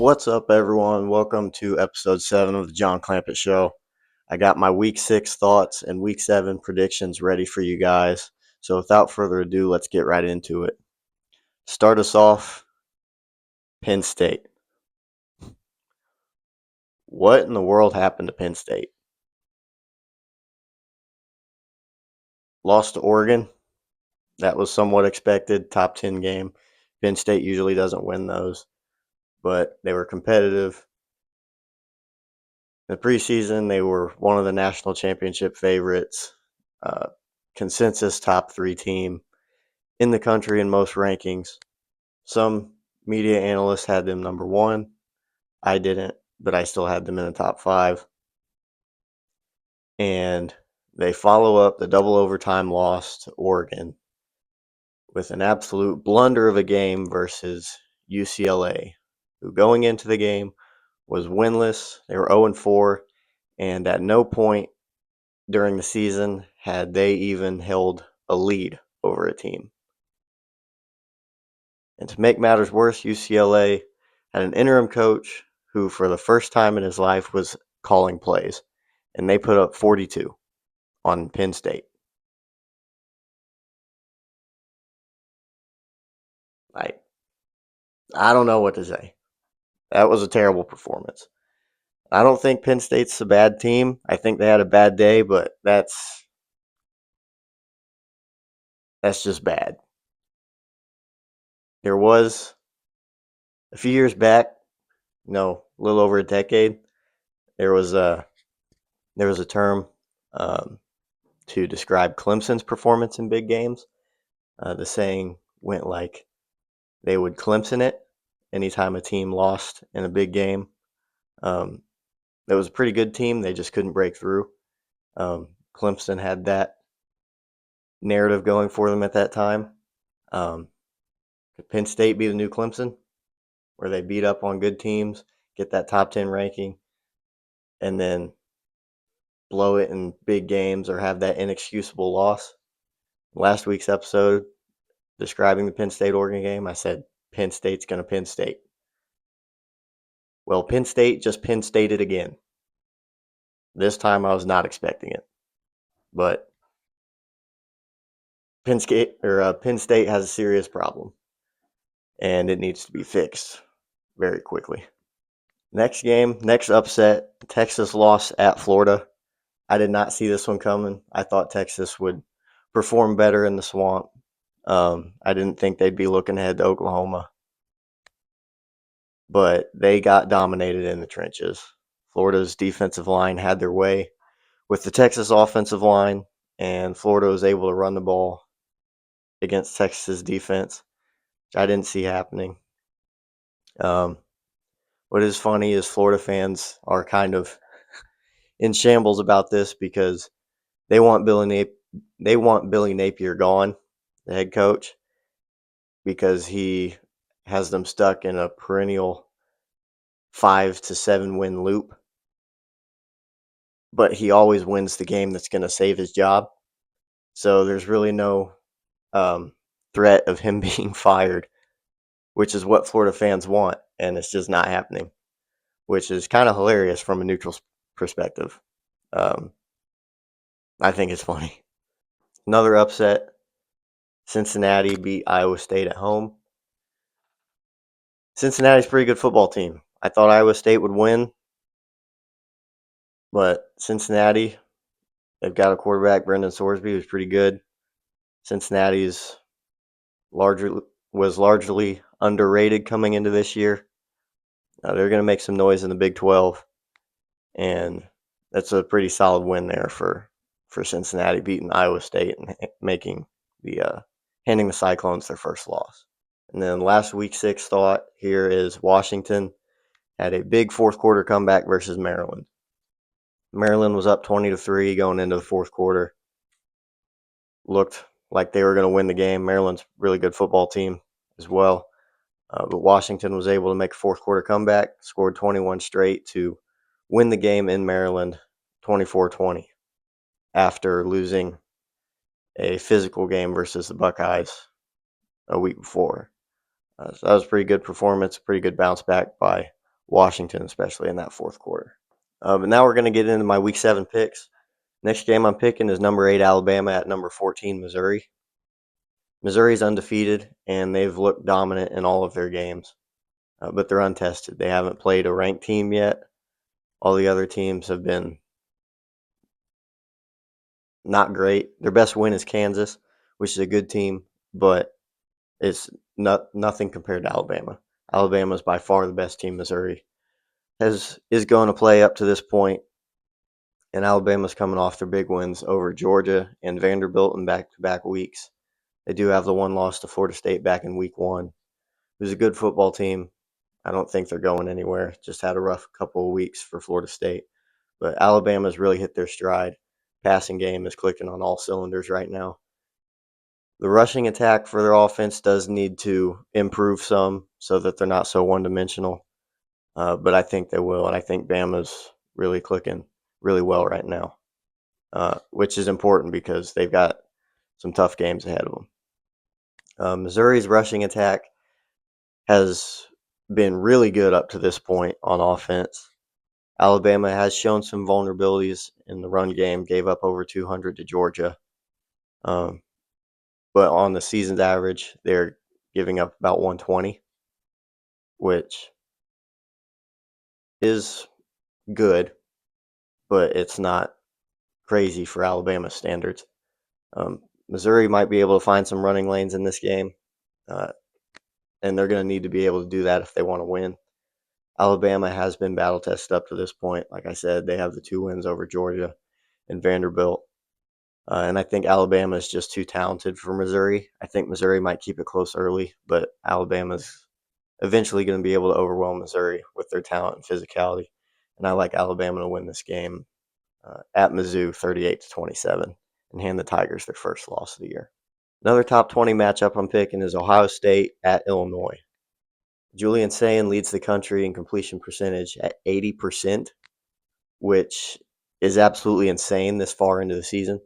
What's up, everyone? Welcome to episode 7 of the John Clampett Show. I got my week 6 thoughts and week 7 predictions ready for you guys. So, without further ado, let's get right into it. Start us off, Penn State. What in the world happened to Penn State? Lost to Oregon. That was somewhat expected. Top 10 game. Penn State usually doesn't win those, but they were competitive. In the preseason, they were one of the national championship favorites, consensus top 3 team in the country in most rankings. Some media analysts had them number 1. I didn't, but I still had them in the top 5. And they follow up the double overtime loss to Oregon with an absolute blunder of a game versus UCLA, who going into the game was winless. They were 0-4, and at no point during the season had they even held a lead over a team. And to make matters worse, UCLA had an interim coach who, for the first time in his life, was calling plays, and they put up 42 on Penn State. I don't know what to say. That was a terrible performance. I don't think Penn State's a bad team. I think they had a bad day, but that's just bad. There was a few years back, a little over a decade, there was a term to describe Clemson's performance in big games. The saying went like, they would Clemson it anytime a team lost in a big game. It was a pretty good team. They just couldn't break through. Clemson had that narrative going for them at that time. Could Penn State be the new Clemson, where they beat up on good teams, get that top 10 ranking, and then blow it in big games or have that inexcusable loss? Last week's episode, describing the Penn State-Oregon game, I said Penn State's going to Penn State. Well, Penn State just Penn Stated again. This time I was not expecting it. But Penn State has a serious problem, and it needs to be fixed very quickly. Next upset, Texas lost at Florida. I did not see this one coming. I thought Texas would perform better in the swamp. I didn't think they'd be looking ahead to Oklahoma. But they got dominated in the trenches. Florida's defensive line had their way with the Texas offensive line, and Florida was able to run the ball against Texas defense, which I didn't see happening. What is funny is Florida fans are kind of in shambles about this because they want Billy Napier gone, the head coach, because he has them stuck in a perennial 5 to 7 win loop. But he always wins the game that's going to save his job. So there's really no threat of him being fired, which is what Florida fans want, and it's just not happening, which is kind of hilarious from a neutral perspective. I think it's funny. Another upset, Cincinnati beat Iowa State at home. Cincinnati's a pretty good football team. I thought Iowa State would win, but Cincinnati, they've got a quarterback, Brendan Sorsby, who's pretty good. Cincinnati was largely underrated coming into this year. They're going to make some noise in the Big 12, and that's a pretty solid win there for Cincinnati, beating Iowa State and handing the Cyclones their first loss. And then last week 6 thought here is Washington had a big fourth quarter comeback versus Maryland. Maryland was up 20-3 going into the fourth quarter. Looked like they were going to win the game. Maryland's a really good football team as well. But Washington was able to make a fourth quarter comeback, scored 21 straight to win the game in Maryland 24-20 after losing a physical game versus the Buckeyes a week before. So that was a pretty good performance, pretty good bounce back by Washington, especially in that fourth quarter. But now we're going to get into my Week 7 picks. Next game I'm picking is number 8 Alabama at number 14 Missouri. Missouri's undefeated, and they've looked dominant in all of their games, but they're untested. They haven't played a ranked team yet. All the other teams have been not great. Their best win is Kansas, which is a good team, but it's nothing compared to Alabama. Alabama is by far the best team Missouri is going to play up to this point, and Alabama's coming off their big wins over Georgia and Vanderbilt in back-to-back weeks. They do have the one loss to Florida State back in week 1. It was a good football team. I don't think they're going anywhere. Just had a rough couple of weeks for Florida State. But Alabama's really hit their stride. Passing game is clicking on all cylinders right now. The rushing attack for their offense does need to improve some so that they're not so one-dimensional. But I think they will, and I think Bama's really clicking really well right now, which is important because they've got some tough games ahead of them. Missouri's rushing attack has been really good up to this point on offense. Alabama has shown some vulnerabilities in the run game, gave up over 200 to Georgia. But on the season's average, they're giving up about 120, which is good, but it's not crazy for Alabama standards. Missouri might be able to find some running lanes in this game, and they're going to need to be able to do that if they want to win. Alabama has been battle tested up to this point. Like I said, they have the 2 wins over Georgia and Vanderbilt. And I think Alabama is just too talented for Missouri. I think Missouri might keep it close early, but Alabama's eventually going to be able to overwhelm Missouri with their talent and physicality. And I like Alabama to win this game at Mizzou 38-27 and hand the Tigers their first loss of the year. Another top 20 matchup I'm picking is Ohio State at Illinois. Julian Sayin leads the country in completion percentage at 80%, which is absolutely insane this far into the season.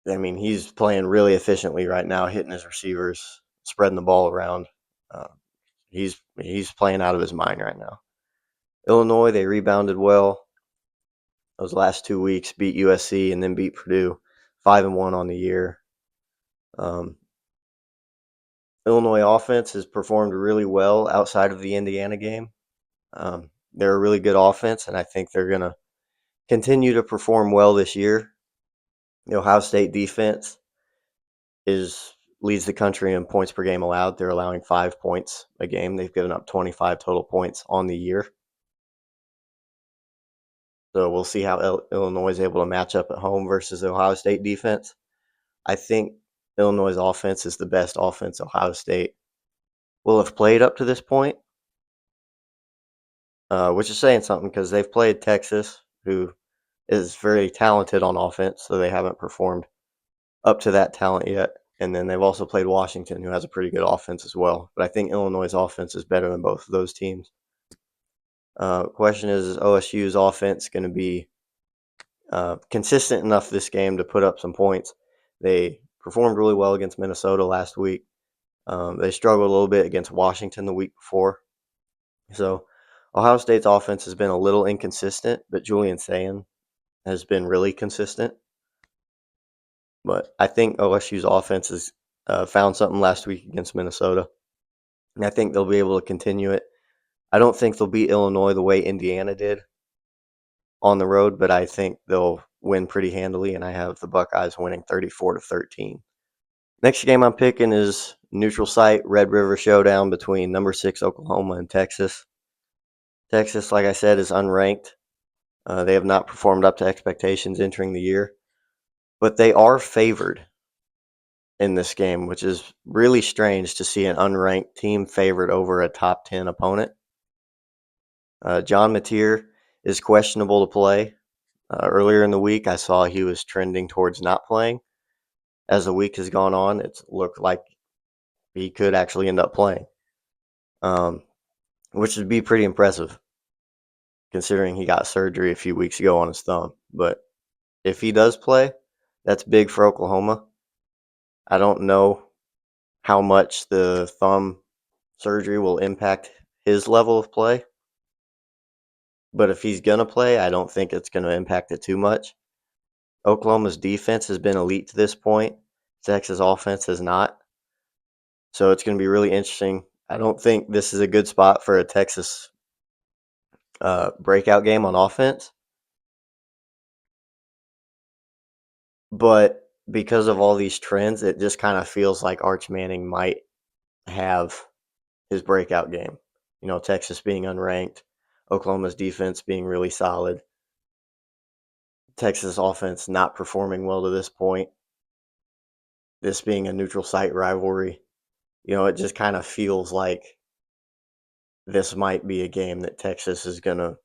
I mean, he's playing really efficiently right now, hitting his receivers, spreading the ball around. He's playing out of his mind right now. Illinois, they rebounded well. Those last 2 weeks, beat USC and then beat Purdue, 5-1 on the year. Illinois offense has performed really well outside of the Indiana game. They're a really good offense, and I think they're going to continue to perform well this year. The Ohio State defense leads the country in points per game allowed. They're allowing 5 points a game. They've given up 25 total points on the year. So we'll see how Illinois is able to match up at home versus the Ohio State defense. I think Illinois' offense is the best offense Ohio State will have played up to this point, which is saying something because they've played Texas, who is very talented on offense, so they haven't performed up to that talent yet. And then they've also played Washington, who has a pretty good offense as well. But I think Illinois' offense is better than both of those teams. Question is OSU's offense going to be consistent enough this game to put up some points? They performed really well against Minnesota last week. They struggled a little bit against Washington the week before. So Ohio State's offense has been a little inconsistent, but Julian Sayin has been really consistent. But I think OSU's offense has found something last week against Minnesota, and I think they'll be able to continue it. I don't think they'll beat Illinois the way Indiana did on the road, but I think they'll win pretty handily, and I have the Buckeyes winning 34-13. Next game I'm picking is neutral site Red River Showdown between number 6 Oklahoma and Texas. Texas, like I said, is unranked. They have not performed up to expectations entering the year, but they are favored in this game, which is really strange to see an unranked team favored over a top 10 opponent. John Mateer is questionable to play. Earlier in the week, I saw he was trending towards not playing. As the week has gone on, it's looked like he could actually end up playing, which would be pretty impressive considering he got surgery a few weeks ago on his thumb. But if he does play, that's big for Oklahoma. I don't know how much the thumb surgery will impact his level of play. But if he's going to play, I don't think it's going to impact it too much. Oklahoma's defense has been elite to this point. Texas' offense has not. So it's going to be really interesting. I don't think this is a good spot for a Texas breakout game on offense. But because of all these trends, it just kind of feels like Arch Manning might have his breakout game. You know, Texas being unranked, Oklahoma's defense being really solid, Texas offense not performing well to this point, this being a neutral site rivalry. You know, it just kind of feels like this might be a game that Texas is going to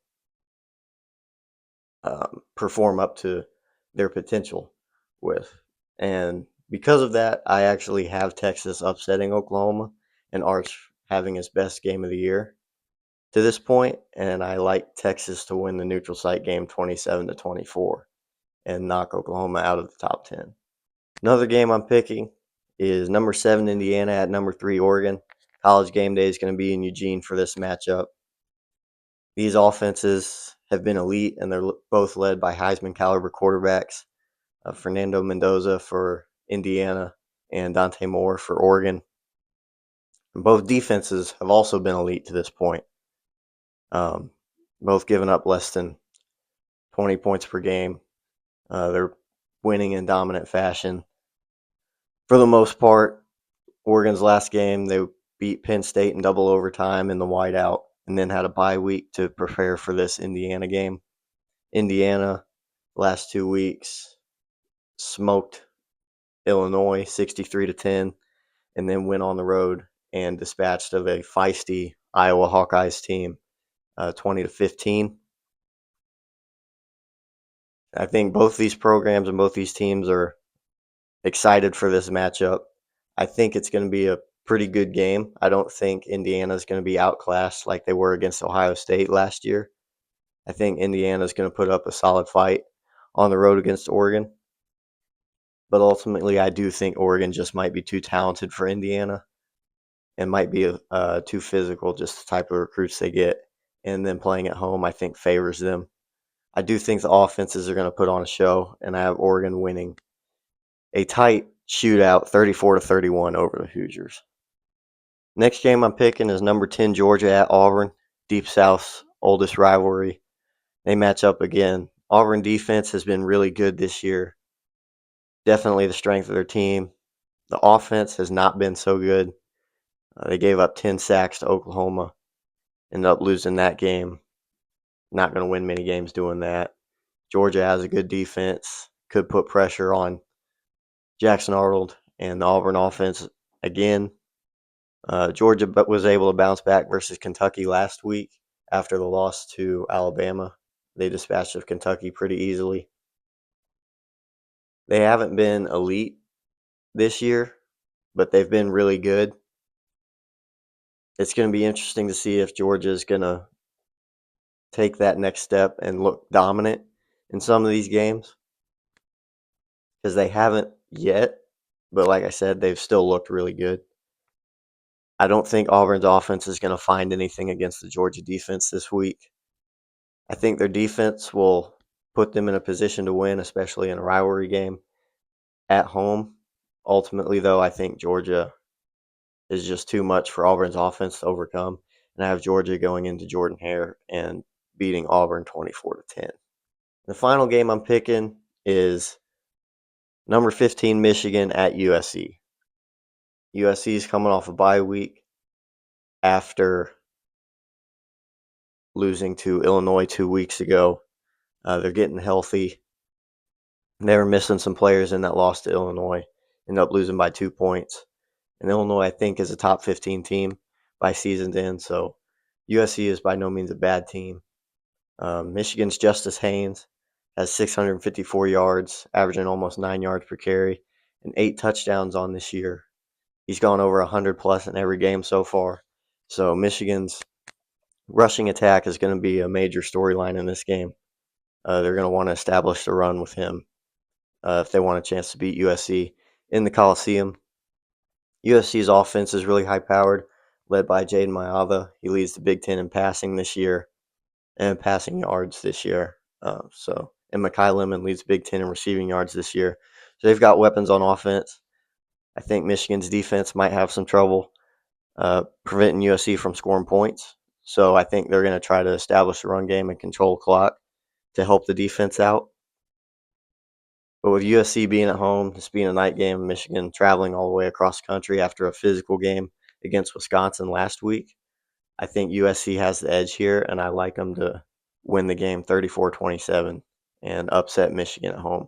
perform up to their potential with. And because of that, I actually have Texas upsetting Oklahoma and Arch having his best game of the year to this point, and I like Texas to win the neutral site game 27-24 and knock Oklahoma out of the top 10. Another game I'm picking is number 7 Indiana at number 3 Oregon. College game day is going to be in Eugene for this matchup. These offenses have been elite, and they're both led by Heisman caliber quarterbacks. Fernando Mendoza for Indiana and Dante Moore for Oregon. And both defenses have also been elite to this point. Both giving up less than 20 points per game. They're winning in dominant fashion. For the most part, Oregon's last game, they beat Penn State in double overtime in the whiteout and then had a bye week to prepare for this Indiana game. Indiana, last 2 weeks, smoked Illinois 63-10 and then went on the road and dispatched of a feisty Iowa Hawkeyes team 20-15. I think both these programs and both these teams are excited for this matchup. I think it's going to be a pretty good game. I don't think Indiana is going to be outclassed like they were against Ohio State last year. I think Indiana is going to put up a solid fight on the road against Oregon. But ultimately, I do think Oregon just might be too talented for Indiana and might be too physical, just the type of recruits they get. And then playing at home, I think, favors them. I do think the offenses are going to put on a show, and I have Oregon winning a tight shootout 34-31 over the Hoosiers. Next game I'm picking is number 10 Georgia at Auburn, Deep South's oldest rivalry. They match up again. Auburn defense has been really good this year. Definitely the strength of their team. The offense has not been so good. They gave up 10 sacks to Oklahoma. Ended up losing that game. Not going to win many games doing that. Georgia has a good defense. Could put pressure on Jackson Arnold and the Auburn offense again. Georgia was able to bounce back versus Kentucky last week after the loss to Alabama. They dispatched of Kentucky pretty easily. They haven't been elite this year, but they've been really good. It's going to be interesting to see if Georgia is going to take that next step and look dominant in some of these games, because they haven't yet, but like I said, they've still looked really good. I don't think Auburn's offense is going to find anything against the Georgia defense this week. I think their defense will put them in a position to win, especially in a rivalry game at home. Ultimately, though, I think Georgia is just too much for Auburn's offense to overcome, and I have Georgia going into Jordan-Hare and beating Auburn 24-10. The final game I'm picking is number 15 Michigan at USC. USC is coming off a bye week after losing to Illinois 2 weeks ago. They're getting healthy. They were missing some players in that loss to Illinois. Ended up losing by 2 points. And Illinois, I think, is a top 15 team by season's end. So USC is by no means a bad team. Michigan's Justice Haynes has 654 yards, averaging almost 9 yards per carry, and 8 touchdowns on this year. He's gone over 100 plus in every game so far. So Michigan's rushing attack is going to be a major storyline in this game. They're going to want to establish the run with him if they want a chance to beat USC in the Coliseum. USC's offense is really high-powered, led by Jaden Mayava. He leads the Big Ten in passing this year and passing yards this year. And Mekhi Lemon leads Big Ten in receiving yards this year. So they've got weapons on offense. I think Michigan's defense might have some trouble preventing USC from scoring points. So I think they're going to try to establish a run game and control the clock to help the defense out. But with USC being at home, this being a night game, Michigan traveling all the way across the country after a physical game against Wisconsin last week, I think USC has the edge here, and I like them to win the game 34-27 and upset Michigan at home.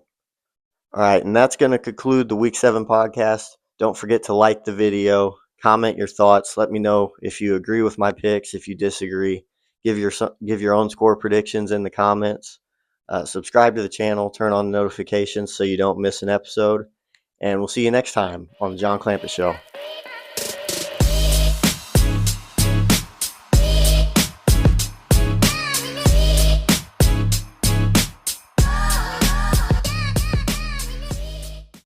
All right, and that's going to conclude the Week 7 podcast. Don't forget to like the video, comment your thoughts. Let me know if you agree with my picks, if you disagree. Give your own score predictions in the comments. Subscribe to the channel, turn on notifications so you don't miss an episode. And we'll see you next time on the John Clampett Show.